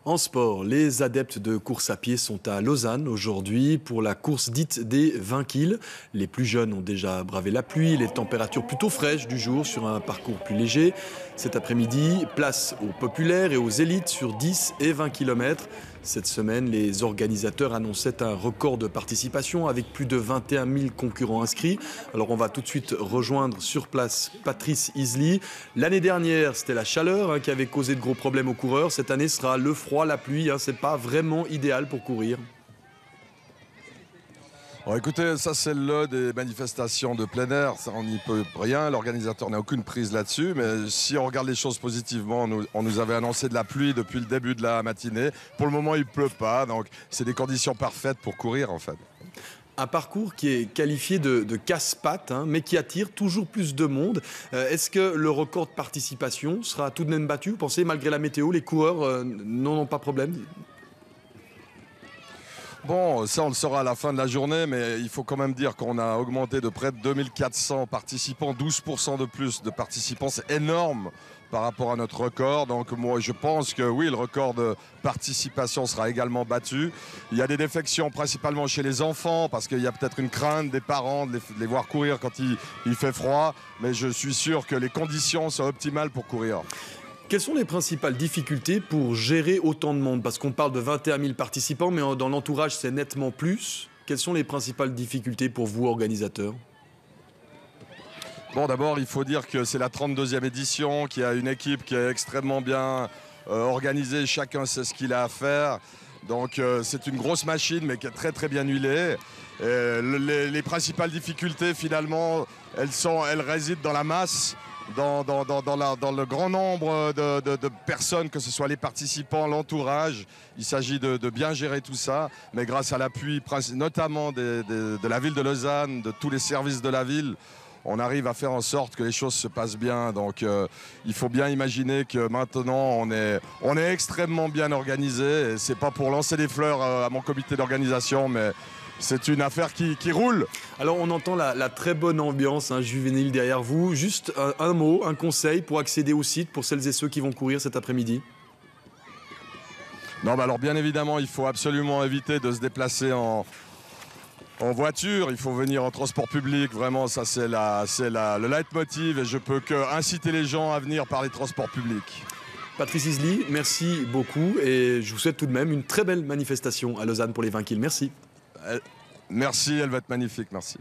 En sport, les adeptes de course à pied sont à Lausanne aujourd'hui pour la course dite des 20 kills. Les plus jeunes ont déjà bravé la pluie, les températures plutôt fraîches du jour sur un parcours plus léger. Cet après-midi, place aux populaires et aux élites sur 10 et 20 km. Cette semaine, les organisateurs annonçaient un record de participation avec plus de 21 000 concurrents inscrits. Alors on va tout de suite rejoindre sur place Patrice Isely. L'année dernière, c'était la chaleur qui avait causé de gros problèmes aux coureurs. Cette année, ce sera le froid, la pluie. C'est pas vraiment idéal pour courir. Bon, écoutez, ça c'est le lot des manifestations de plein air, ça, on n'y peut rien, l'organisateur n'a aucune prise là-dessus, mais si on regarde les choses positivement, on nous avait annoncé de la pluie depuis le début de la matinée. Pour le moment, il ne pleut pas, donc c'est des conditions parfaites pour courir en fait. Un parcours qui est qualifié de casse-pattes, mais qui attire toujours plus de monde. Est-ce que le record de participation sera tout de même battu? Vous pensez, malgré la météo, les coureurs n'ont pas de problème? Bon, ça on le saura à la fin de la journée, mais il faut quand même dire qu'on a augmenté de près de 2400 participants, 12% de plus de participants, c'est énorme par rapport à notre record. Donc moi je pense que oui, le record de participation sera également battu. Il y a des défections principalement chez les enfants, parce qu'il y a peut-être une crainte des parents de les voir courir quand il fait froid, mais je suis sûr que les conditions sont optimales pour courir. Quelles sont les principales difficultés pour gérer autant de monde? Parce qu'on parle de 21 000 participants, mais dans l'entourage, c'est nettement plus. Quelles sont les principales difficultés pour vous, organisateurs? Bon, d'abord, il faut dire que c'est la 32e édition, qu'il y a une équipe qui est extrêmement bien organisée. Chacun sait ce qu'il a à faire. Donc, c'est une grosse machine, mais qui est très, très bien huilée. Les principales difficultés, finalement, elles résident dans la masse. Dans le grand nombre de personnes, que ce soit les participants, l'entourage. Il s'agit de bien gérer tout ça, mais grâce à l'appui notamment de la ville de Lausanne, de tous les services de la ville, on arrive à faire en sorte que les choses se passent bien. Donc il faut bien imaginer que maintenant on est extrêmement bien organisé. Et c'est pas pour lancer des fleurs à mon comité d'organisation, mais c'est une affaire qui roule. Alors on entend la très bonne ambiance juvénile derrière vous. Juste un mot, un conseil pour accéder au site pour celles et ceux qui vont courir cet après-midi? Non, alors bien évidemment, il faut absolument éviter de se déplacer en voiture. Il faut venir en transport public. Vraiment, ça c'est le leitmotiv, et je peux que inciter les gens à venir par les transports publics. Patrice Isely, merci beaucoup et je vous souhaite tout de même une très belle manifestation à Lausanne pour les 20 kills. Merci. Merci, elle va être magnifique, merci.